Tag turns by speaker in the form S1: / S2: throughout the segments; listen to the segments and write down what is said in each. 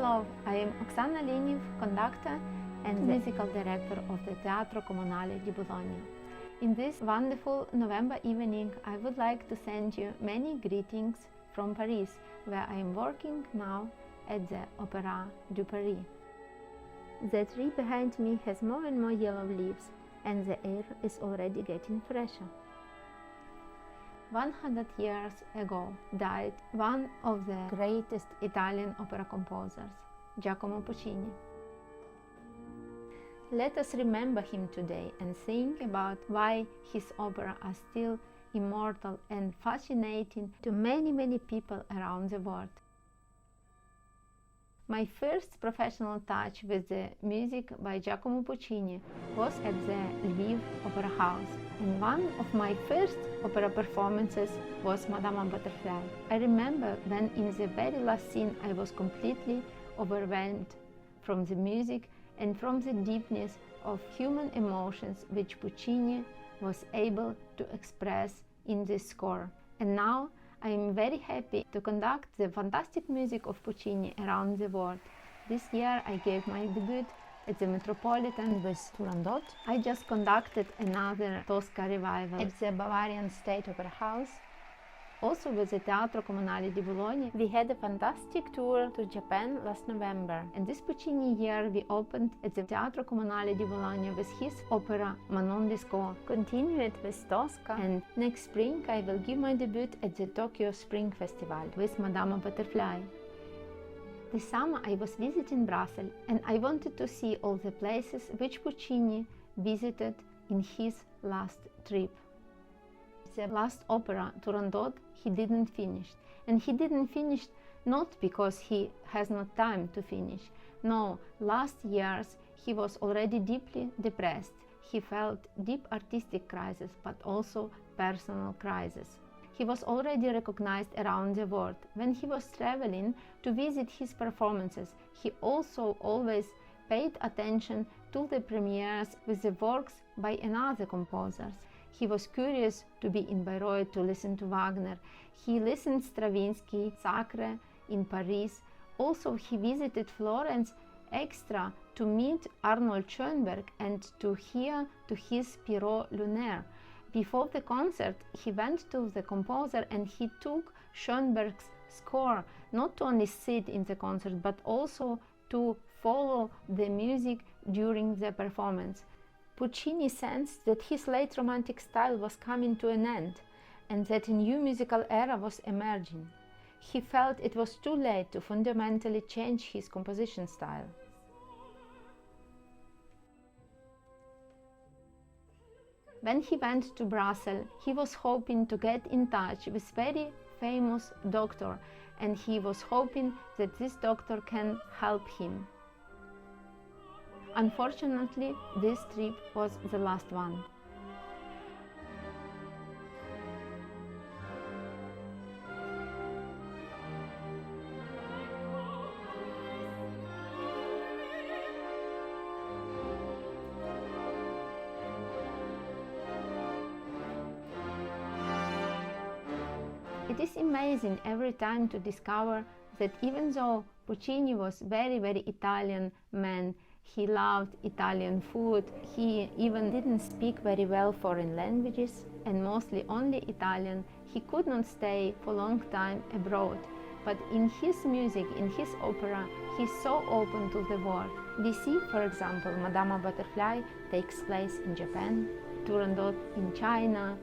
S1: Hello, I am Oksana Lyniv, conductor and musical director of the Teatro Comunale di Bologna. In this wonderful November evening, I would like to send you many greetings from Paris, where I am working now at the Opéra de Paris. The tree behind me has more and more yellow leaves, and the air is already getting fresher. 100 years ago died one of the greatest Italian opera composers, Giacomo Puccini. Let us remember him today and think about why his opera are still immortal and fascinating to many people around the world. My first professional touch with the music by Giacomo Puccini was at the Lviv Opera House, and one of my first opera performances was Madama Butterfly. I remember when in the very last scene I was completely overwhelmed from the music and from the deepness of human emotions which Puccini was able to express in this score. And now I am very happy to conduct the fantastic music of Puccini around the world. This year I gave my debut at the Metropolitan with Turandot. I just conducted another Tosca revival at the Bavarian State Opera House. Also with the Teatro Comunale di Bologna, we had a fantastic tour to Japan last November. And this Puccini year we opened at the Teatro Comunale di Bologna with his opera Manon Lescaut, continued with Tosca, and next spring I will give my debut at the Tokyo Spring Festival with Madama Butterfly. This summer I was visiting Brussels, and I wanted to see all the places which Puccini visited in his last trip. The last opera, Turandot, he didn't finish. And he didn't finish not because he has not time to finish. No, last years he was already deeply depressed. He felt deep artistic crisis, but also personal crisis. He was already recognized around the world. When he was traveling to visit his performances, he also always paid attention to the premieres with the works by another composers. He was curious to be in Bayreuth to listen to Wagner. He listened Stravinsky, Sacre in Paris. Also, he visited Florence extra to meet Arnold Schoenberg and to hear to his Pierrot Lunaire. Before the concert, he went to the composer and he took Schoenberg's score, not to only sit in the concert, but also to follow the music during the performance. Puccini sensed that his late romantic style was coming to an end and that a new musical era was emerging. He felt it was too late to fundamentally change his composition style. When he went to Brussels, he was hoping to get in touch with very famous doctor, and he was hoping that this doctor can help him. Unfortunately, this trip was the last one. It is amazing every time to discover that even though Puccini was very Italian man, he loved Italian food, he even didn't speak very well foreign languages and mostly only Italian, he could not stay for a long time abroad. But in his music, in his opera, he's so open to the world. We see, for example, Madama Butterfly takes place in Japan, Turandot in China,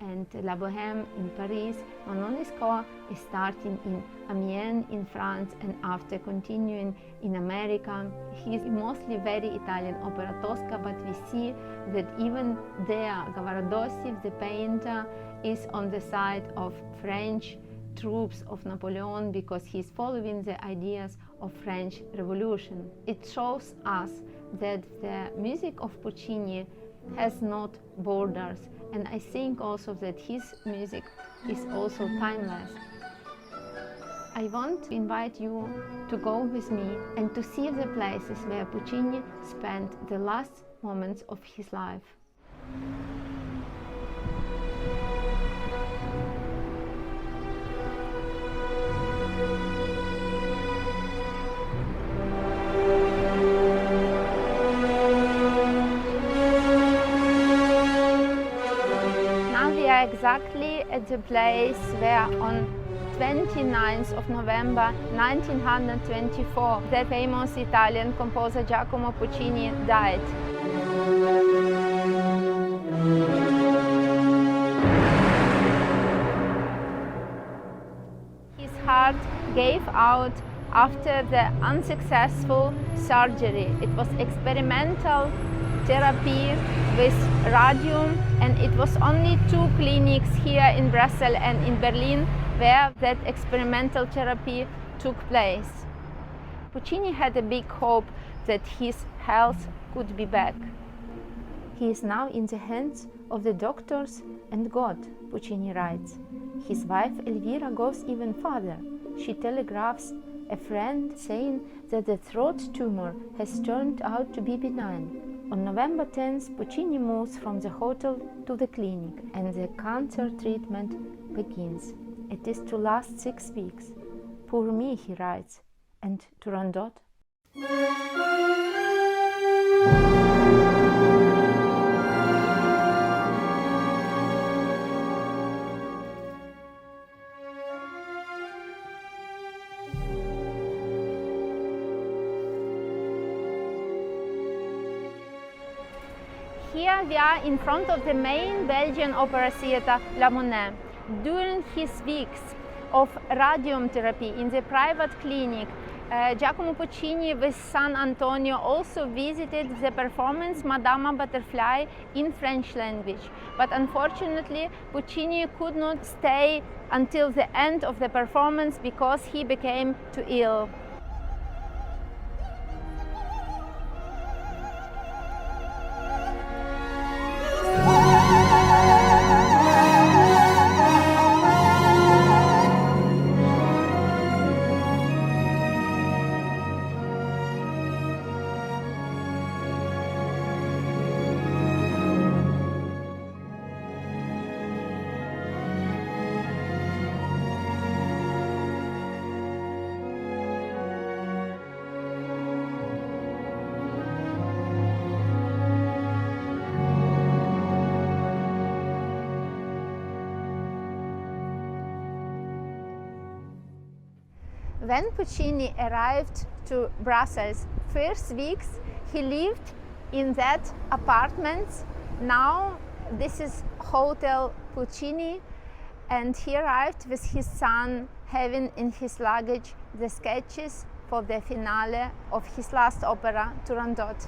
S1: and La Bohème in Paris. Manon Lescaut is starting in Amiens in France and after continuing in America. He is mostly very Italian opera Tosca, but we see that even there Cavaradossi, the painter, is on the side of French troops of Napoleon because he is following the ideas of French Revolution. It shows us that the music of Puccini has not borders, and I think also that his music is also timeless. I want to invite you to go with me and to see the places where Puccini spent the last moments of his life. are exactly at the place where on 29th of November 1924 the famous Italian composer Giacomo Puccini died. His heart gave out after the unsuccessful surgery. It was experimental therapy with radium, and it was only 2 clinics here in Brussels and in Berlin where that experimental therapy took place. Puccini had a big hope that his health could be back. He is now in the hands of the doctors and God, Puccini writes. His wife Elvira goes even further. She telegraphs a friend saying that the throat tumor has turned out to be benign. On November 10th, Puccini moves from the hotel to the clinic and the cancer treatment begins. It is to last 6 weeks. Poor me, he writes, and Turandot. Here we are in front of the main Belgian opera theatre, La Monnaie. During his weeks of radium therapy in the private clinic, Giacomo Puccini with son Antonio also visited the performance Madama Butterfly in French language. But unfortunately, Puccini could not stay until the end of the performance because he became too ill. When Puccini arrived to Brussels, first weeks he lived in that apartment. Now this is Hotel Puccini, and he arrived with his son, having in his luggage the sketches for the finale of his last opera, Turandot.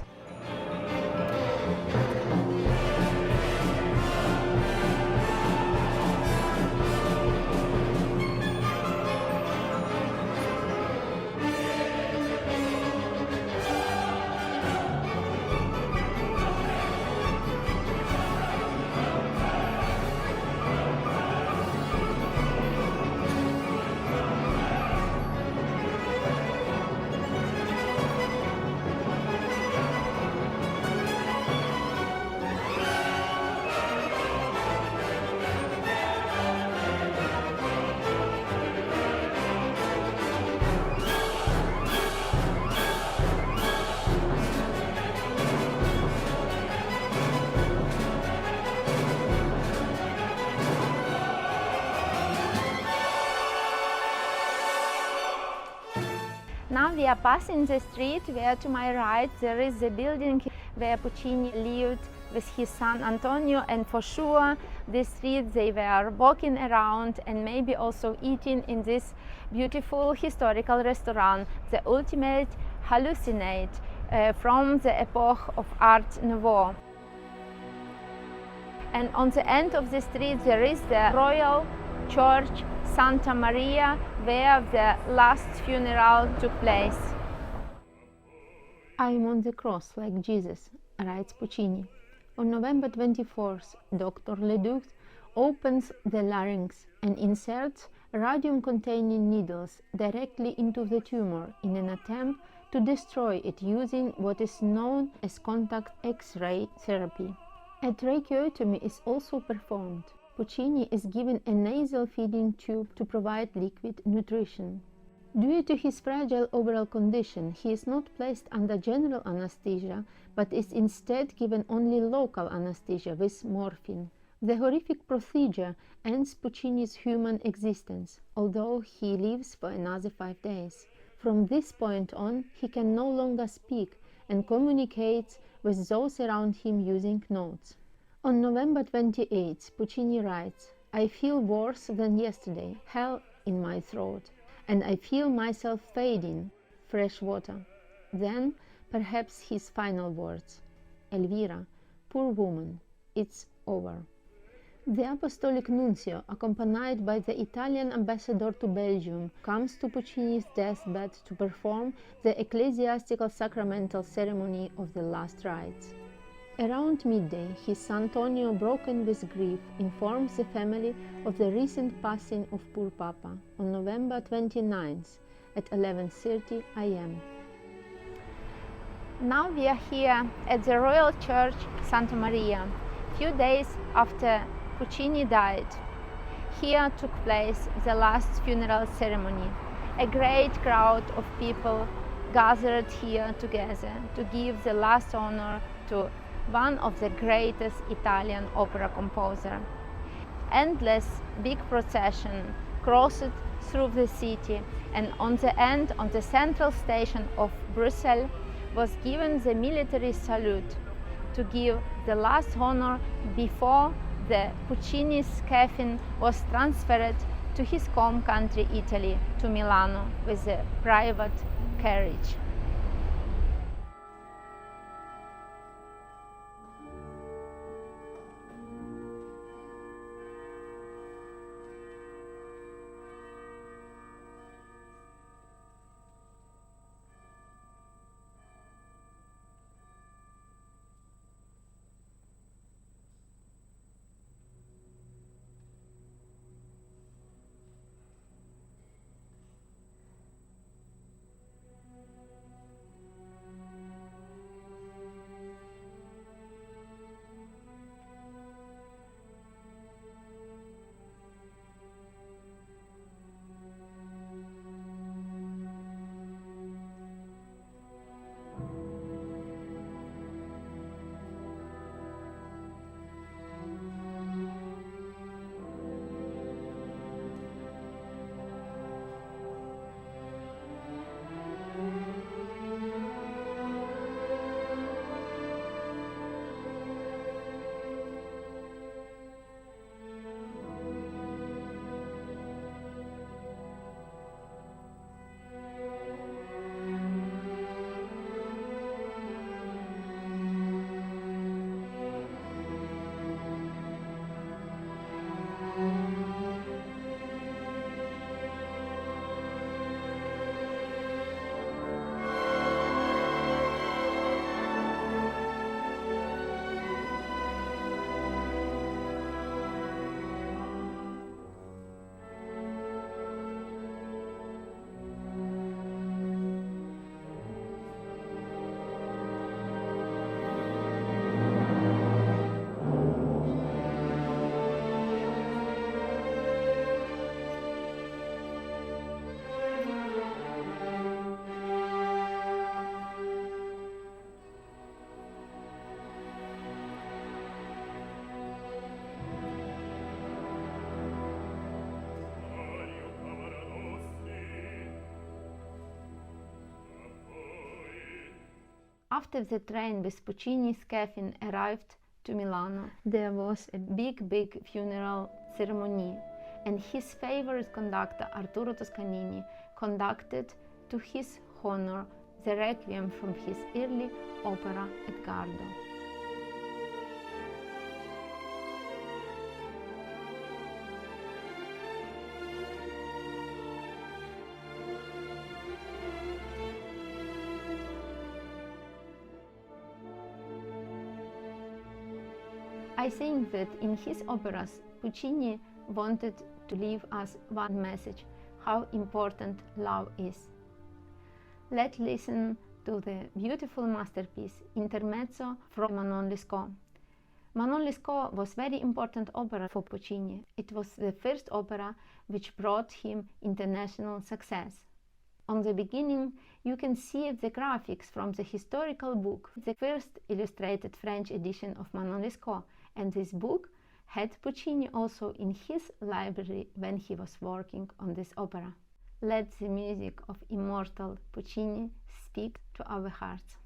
S1: Now we are passing the street where to my right there is the building where Puccini lived with his son Antonio, and for sure this street they were walking around and maybe also eating in this beautiful historical restaurant, the ultimate hallucinate from the epoch of Art Nouveau. And on the end of the street there is the Royal Church Santa Maria, where the last funeral took place. I am on the cross like Jesus, writes Puccini. On November 24th, Dr. Leduc opens the larynx and inserts radium-containing needles directly into the tumor in an attempt to destroy it using what is known as contact X-ray therapy. A tracheotomy is also performed. Puccini is given a nasal feeding tube to provide liquid nutrition. Due to his fragile overall condition, he is not placed under general anesthesia, but is instead given only local anesthesia with morphine. The horrific procedure ends Puccini's human existence, although he lives for another 5 days. From this point on, he can no longer speak and communicates with those around him using notes. On November 28, Puccini writes, "I feel worse than yesterday, hell in my throat, and I feel myself fading, fresh water." Then, perhaps his final words, "Elvira, poor woman, it's over." The Apostolic Nuncio, accompanied by the Italian ambassador to Belgium, comes to Puccini's deathbed to perform the ecclesiastical sacramental ceremony of the last rites. Around midday, his son Tonio, broken with grief, informs the family of the recent passing of poor Papa on November 29th at 11:30 am. Now we are here at the Royal Church Santa Maria, few days after Puccini died. Here took place the last funeral ceremony. A great crowd of people gathered here together to give the last honor to one of the greatest Italian opera composer. Endless big procession crossed through the city, and on the end of the central station of Bruxelles was given the military salute to give the last honor before the Puccini's coffin was transferred to his home country Italy, to Milano, with a private carriage. After the train with Puccini's coffin arrived to Milano, there was a big funeral ceremony, and his favorite conductor, Arturo Toscanini, conducted to his honor the requiem from his early opera Edgardo. I think that in his operas, Puccini wanted to leave us one message: how important love is. Let's listen to the beautiful masterpiece, Intermezzo from Manon Lescaut. Manon Lescaut was very important opera for Puccini. It was the first opera which brought him international success. On the beginning, you can see the graphics from the historical book, the first illustrated French edition of Manon Lescaut, and this book had Puccini also in his library when he was working on this opera. Let the music of immortal Puccini speak to our hearts.